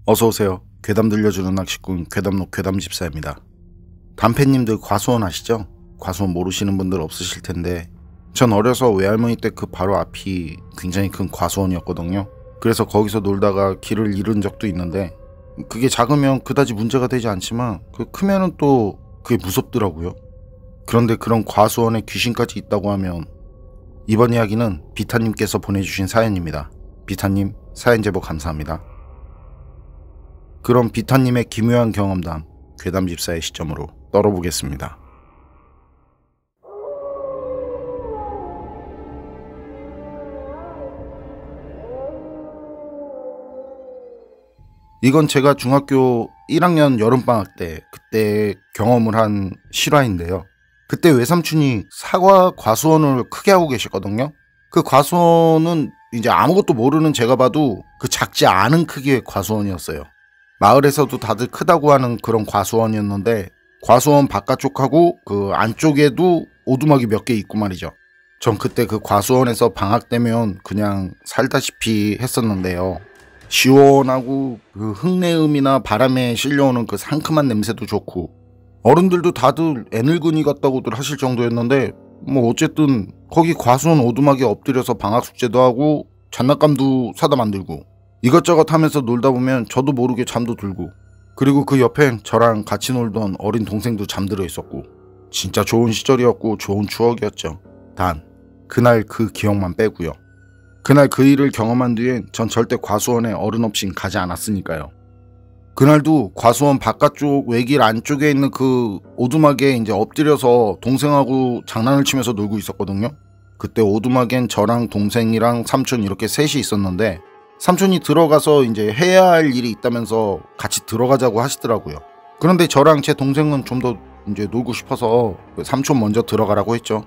어서오세요. 괴담 들려주는 낚시꾼 괴담록 괴담집사입니다. 단패님들 과수원 아시죠? 과수원 모르시는 분들 없으실 텐데 전 어려서 외할머니 댁 그 바로 앞이 굉장히 큰 과수원이었거든요. 그래서 거기서 놀다가 길을 잃은 적도 있는데 그게 작으면 그다지 문제가 되지 않지만 크면은 또 그게 무섭더라고요. 그런데 그런 과수원에 귀신까지 있다고 하면 이번 이야기는 비타님께서 보내주신 사연입니다. 비타님 사연 제보 감사합니다. 그럼 비타님의 기묘한 경험담 괴담집사의 시점으로 떨어보겠습니다. 이건 제가 중학교 1학년 여름방학 때 그때 경험을 한 실화인데요. 그때 외삼촌이 사과 과수원을 크게 하고 계셨거든요. 그 과수원은 이제 아무것도 모르는 제가 봐도 그 작지 않은 크기의 과수원이었어요. 마을에서도 다들 크다고 하는 그런 과수원이었는데 과수원 바깥쪽하고 그 안쪽에도 오두막이 몇 개 있고 말이죠. 전 그때 그 과수원에서 방학 때면 그냥 살다시피 했었는데요. 시원하고 그 흙내음이나 바람에 실려오는 그 상큼한 냄새도 좋고 어른들도 다들 애늙은이 같다고들 하실 정도였는데 뭐 어쨌든 거기 과수원 오두막에 엎드려서 방학 숙제도 하고 장난감도 사다 만들고 이것저것 하면서 놀다 보면 저도 모르게 잠도 들고 그리고 그 옆엔 저랑 같이 놀던 어린 동생도 잠들어 있었고 진짜 좋은 시절이었고 좋은 추억이었죠. 단 그날 그 기억만 빼고요. 그날 그 일을 경험한 뒤엔 전 절대 과수원에 어른 없인 가지 않았으니까요. 그날도 과수원 바깥쪽 외길 안쪽에 있는 그 오두막에 이제 엎드려서 동생하고 장난을 치면서 놀고 있었거든요. 그때 오두막엔 저랑 동생이랑 삼촌 이렇게 셋이 있었는데 삼촌이 들어가서 이제 해야 할 일이 있다면서 같이 들어가자고 하시더라고요. 그런데 저랑 제 동생은 좀 더 이제 놀고 싶어서 삼촌 먼저 들어가라고 했죠.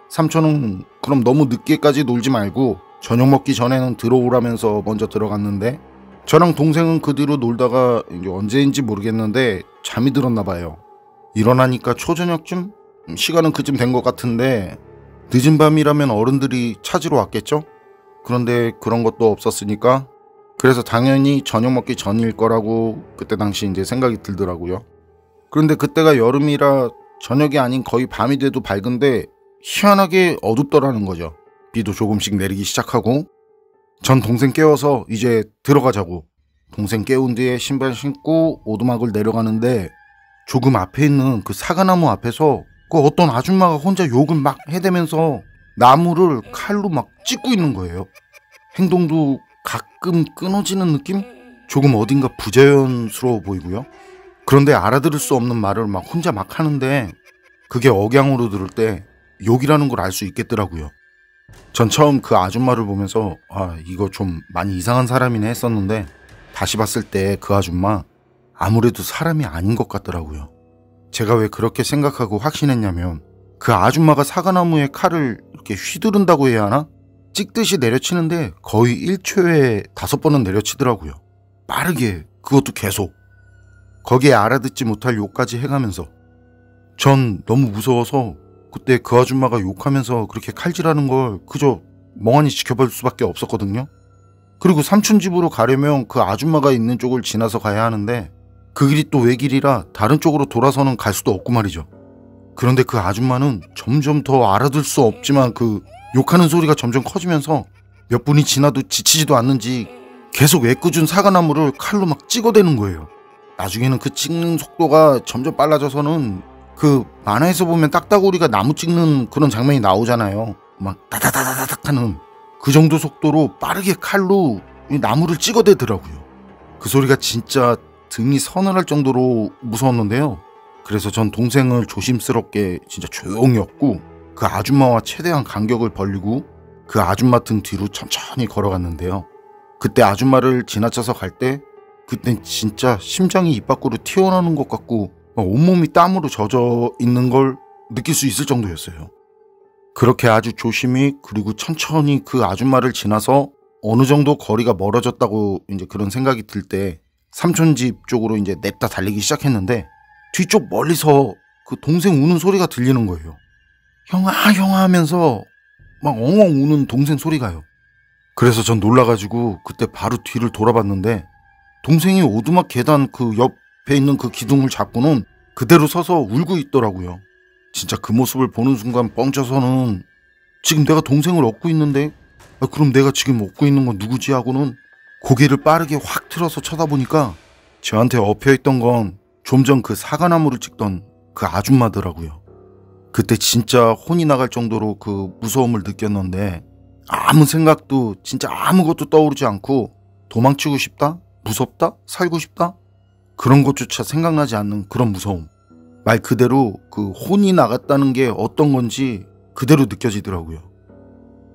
삼촌은 그럼 너무 늦게까지 놀지 말고 저녁 먹기 전에는 들어오라면서 먼저 들어갔는데 저랑 동생은 그 뒤로 놀다가 이제 언제인지 모르겠는데 잠이 들었나 봐요. 일어나니까 초저녁쯤? 시간은 그쯤 된 것 같은데 늦은 밤이라면 어른들이 찾으러 왔겠죠? 그런데 그런 것도 없었으니까 그래서 당연히 저녁 먹기 전일 거라고 그때 당시 이제 생각이 들더라고요. 그런데 그때가 여름이라 저녁이 아닌 거의 밤이 돼도 밝은데 희한하게 어둡더라는 거죠. 비도 조금씩 내리기 시작하고 전 동생 깨워서 이제 들어가자고 동생 깨운 뒤에 신발 신고 오두막을 내려가는데 조금 앞에 있는 그 사과나무 앞에서 그 어떤 아줌마가 혼자 욕을 막 해대면서 나무를 칼로 막 찢고 있는 거예요. 행동도 가끔 끊어지는 느낌? 조금 어딘가 부자연스러워 보이고요. 그런데 알아들을 수 없는 말을 막 혼자 막 하는데 그게 억양으로 들을 때 욕이라는 걸 알 수 있겠더라고요. 전 처음 그 아줌마를 보면서 이거 좀 많이 이상한 사람이네 했었는데 다시 봤을 때 그 아줌마 아무래도 사람이 아닌 것 같더라고요. 제가 왜 그렇게 생각하고 확신했냐면 그 아줌마가 사과나무에 칼을 이렇게 휘두른다고 해야 하나? 찍듯이 내려치는데 거의 1초에 5번은 내려치더라고요. 빠르게 그것도 계속. 거기에 알아듣지 못할 욕까지 해가면서 전 너무 무서워서 그때 그 아줌마가 욕하면서 그렇게 칼질하는 걸 그저 멍하니 지켜볼 수밖에 없었거든요. 그리고 삼촌 집으로 가려면 그 아줌마가 있는 쪽을 지나서 가야 하는데 그 길이 또 외길이라 다른 쪽으로 돌아서는 갈 수도 없고 말이죠. 그런데 그 아줌마는 점점 더 알아들 수 없지만 그 욕하는 소리가 점점 커지면서 몇 분이 지나도 지치지도 않는지 계속 애꿎은 사과나무를 칼로 막 찍어대는 거예요. 나중에는 그 찍는 속도가 점점 빨라져서는 그 만화에서 보면 딱따구리가 나무 찍는 그런 장면이 나오잖아요. 막 다다다다닥 하는 그 정도 속도로 빠르게 칼로 이 나무를 찍어대더라고요. 그 소리가 진짜 등이 서늘할 정도로 무서웠는데요. 그래서 전 동생을 조심스럽게 진짜 조용히 었고 그 아줌마와 최대한 간격을 벌리고 그 아줌마 등 뒤로 천천히 걸어갔는데요. 그때 아줌마를 지나쳐서 갈 때 그땐 진짜 심장이 입 밖으로 튀어나오는 것 같고 온몸이 땀으로 젖어 있는 걸 느낄 수 있을 정도였어요. 그렇게 아주 조심히 그리고 천천히 그 아줌마를 지나서 어느 정도 거리가 멀어졌다고 이제 그런 생각이 들 때 삼촌 집 쪽으로 이제 냅다 달리기 시작했는데 뒤쪽 멀리서 그 동생 우는 소리가 들리는 거예요. 형아 형아 하면서 막 엉엉 우는 동생 소리가요. 그래서 전 놀라가지고 그때 바로 뒤를 돌아봤는데 동생이 오두막 계단 그 옆에 있는 그 기둥을 잡고는 그대로 서서 울고 있더라고요. 진짜 그 모습을 보는 순간 뻥쳐서는 지금 내가 동생을 업고 있는데 그럼 내가 지금 업고 있는 건 누구지 하고는 고개를 빠르게 확 틀어서 쳐다보니까 저한테 엎혀있던 건 좀 전 그 사과나무를 찍던 그 아줌마더라고요. 그때 진짜 혼이 나갈 정도로 그 무서움을 느꼈는데 아무 생각도 진짜 아무것도 떠오르지 않고 도망치고 싶다? 무섭다? 살고 싶다? 그런 것조차 생각나지 않는 그런 무서움. 말 그대로 그 혼이 나갔다는 게 어떤 건지 그대로 느껴지더라고요.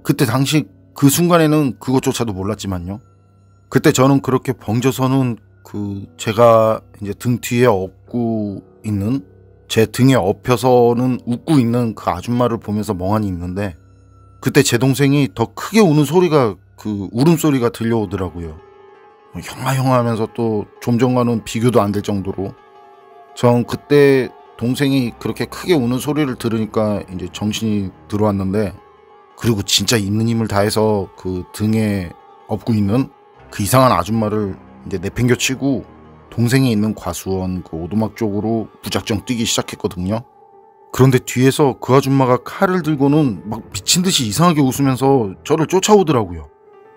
그때 당시 그 순간에는 그것조차도 몰랐지만요. 그때 저는 그렇게 벙져서는 그 제가 이제 등 뒤에 업고 있는 제 등에 엎혀서는 웃고 있는 그 아줌마를 보면서 멍하니 있는데 그때 제 동생이 더 크게 우는 소리가 그 울음소리가 들려오더라고요. 형아 하면서 또 좀 전과는 비교도 안 될 정도로 전 그때 동생이 그렇게 크게 우는 소리를 들으니까 이제 정신이 들어왔는데 그리고 진짜 있는 힘을 다해서 그 등에 업고 있는 그 이상한 아줌마를 이제 내팽겨치고 동생이 있는 과수원 그 오두막 쪽으로 무작정 뛰기 시작했거든요. 그런데 뒤에서 그 아줌마가 칼을 들고는 막 미친 듯이 이상하게 웃으면서 저를 쫓아오더라고요.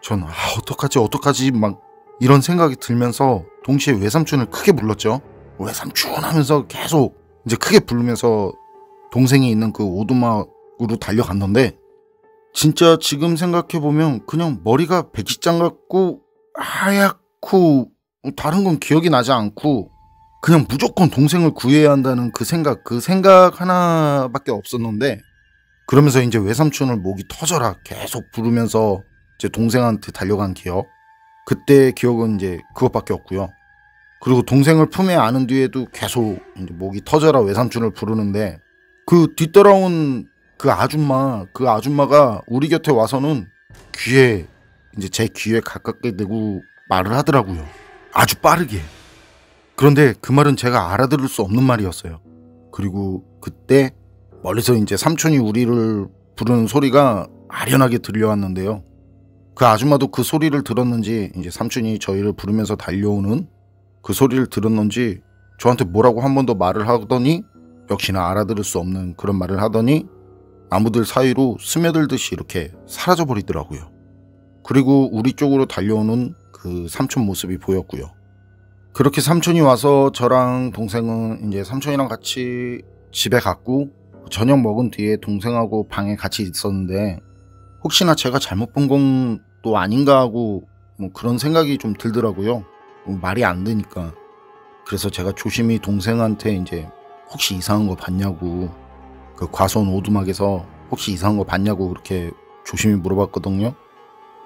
전 어떡하지 막 이런 생각이 들면서 동시에 외삼촌을 크게 불렀죠. 외삼촌 하면서 계속 이제 크게 부르면서 동생이 있는 그 오두막으로 달려갔는데 진짜 지금 생각해보면 그냥 머리가 백지장 같고 하얗고 다른 건 기억이 나지 않고 그냥 무조건 동생을 구해야 한다는 그 생각 하나밖에 없었는데 그러면서 이제 외삼촌을 목이 터져라 계속 부르면서 제 동생한테 달려간 기억 그때 기억은 이제 그것밖에 없고요. 그리고 동생을 품에 안은 뒤에도 계속 이제 목이 터져라 외삼촌을 부르는데 그 뒤따라온 그 아줌마가 우리 곁에 와서는 귀에 이제 제 귀에 가깝게 대고 말을 하더라고요. 아주 빠르게. 그런데 그 말은 제가 알아들을 수 없는 말이었어요. 그리고 그때 멀리서 이제 삼촌이 우리를 부르는 소리가 아련하게 들려왔는데요. 그 아줌마도 그 소리를 들었는지 이제 삼촌이 저희를 부르면서 달려오는 그 소리를 들었는지 저한테 뭐라고 한 번 더 말을 하더니 역시나 알아들을 수 없는 그런 말을 하더니 나무들 사이로 스며들듯이 이렇게 사라져버리더라고요. 그리고 우리 쪽으로 달려오는 그 삼촌 모습이 보였고요. 그렇게 삼촌이 와서 저랑 동생은 이제 삼촌이랑 같이 집에 갔고 저녁 먹은 뒤에 동생하고 방에 같이 있었는데 혹시나 제가 잘못 본 건 또 아닌가 하고 뭐 그런 생각이 좀 들더라고요. 말이 안 되니까. 그래서 제가 조심히 동생한테 이제 혹시 이상한 거 봤냐고 그 과수원 오두막에서 혹시 이상한 거 봤냐고 그렇게 조심히 물어봤거든요.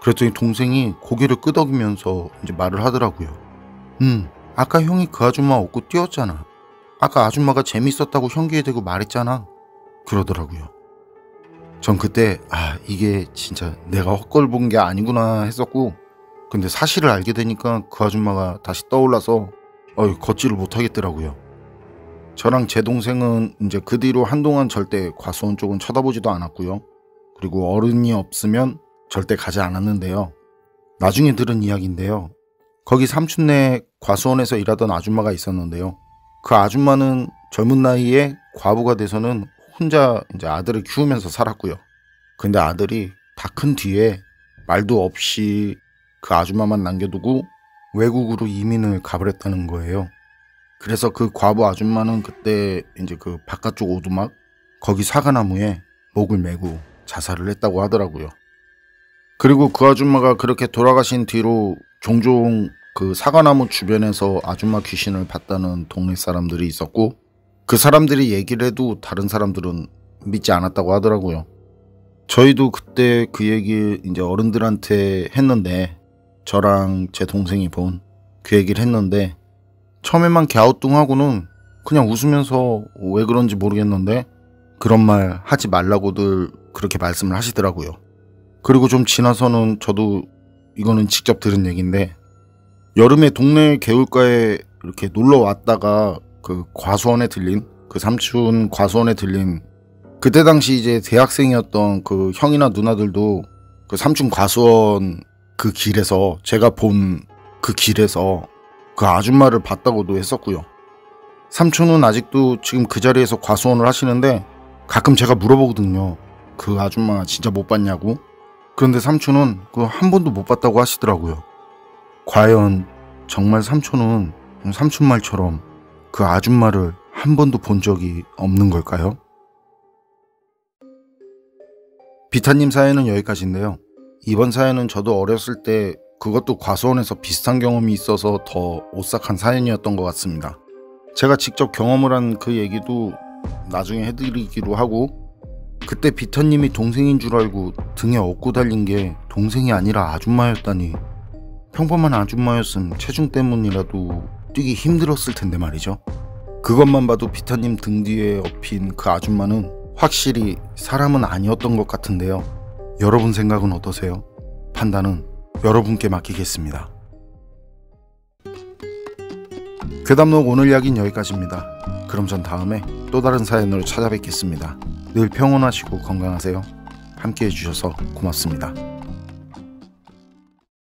그랬더니 동생이 고개를 끄덕이면서 이제 말을 하더라고요. 아까 형이 그 아줌마 업고 뛰었잖아. 아까 아줌마가 재밌었다고 현기에 대고 말했잖아. 그러더라고요. 전 그때 이게 진짜 내가 헛걸 본 게 아니구나 했었고 근데 사실을 알게 되니까 그 아줌마가 다시 떠올라서 걷지를 못하겠더라고요. 저랑 제 동생은 이제 그 뒤로 한동안 절대 과수원 쪽은 쳐다보지도 않았고요. 그리고 어른이 없으면 절대 가지 않았는데요. 나중에 들은 이야기인데요. 거기 삼촌네 과수원에서 일하던 아줌마가 있었는데요. 그 아줌마는 젊은 나이에 과부가 돼서는 혼자 이제 아들을 키우면서 살았고요. 근데 아들이 다 큰 뒤에 말도 없이 그 아줌마만 남겨두고 외국으로 이민을 가버렸다는 거예요. 그래서 그 과부 아줌마는 그때 이제 그 바깥쪽 오두막 거기 사과나무에 목을 메고 자살을 했다고 하더라고요. 그리고 그 아줌마가 그렇게 돌아가신 뒤로 종종 그 사과나무 주변에서 아줌마 귀신을 봤다는 동네 사람들이 있었고 그 사람들이 얘기를 해도 다른 사람들은 믿지 않았다고 하더라고요. 저희도 그때 그 얘기 이제 어른들한테 했는데 저랑 제 동생이 본 그 얘기를 했는데 처음에만 갸우뚱하고는 그냥 웃으면서 왜 그런지 모르겠는데 그런 말 하지 말라고들 그렇게 말씀을 하시더라고요. 그리고 좀 지나서는 저도 이거는 직접 들은 얘기인데 여름에 동네 개울가에 이렇게 놀러 왔다가 그 과수원에 들린 그 삼촌 과수원에 들린 그때 당시 이제 대학생이었던 그 형이나 누나들도 그 삼촌 과수원 그 길에서 제가 본 그 길에서 그 아줌마를 봤다고도 했었고요. 삼촌은 아직도 지금 그 자리에서 과수원을 하시는데 가끔 제가 물어보거든요. 그 아줌마 진짜 못 봤냐고. 그런데 삼촌은 그 한 번도 못 봤다고 하시더라고요. 과연 정말 삼촌은 삼촌 말처럼 그 아줌마를 한 번도 본 적이 없는 걸까요? 비타님 사연은 여기까지인데요. 이번 사연은 저도 어렸을 때 그것도 과수원에서 비슷한 경험이 있어서 더 오싹한 사연이었던 것 같습니다. 제가 직접 경험을 한 그 얘기도 나중에 해드리기로 하고, 그때 비타님이 동생인 줄 알고 등에 업고 달린 게 동생이 아니라 아줌마였다니. 평범한 아줌마였음 체중 때문이라도 뛰기 힘들었을 텐데 말이죠. 그것만 봐도 비타님 등 뒤에 엎인 그 아줌마는 확실히 사람은 아니었던 것 같은데요. 여러분 생각은 어떠세요? 판단은 여러분께 맡기겠습니다. 괴담록 오늘 이야기는 여기까지입니다. 그럼 전 다음에 또 다른 사연으로 찾아뵙겠습니다. 늘 평온하시고 건강하세요. 함께 해주셔서 고맙습니다.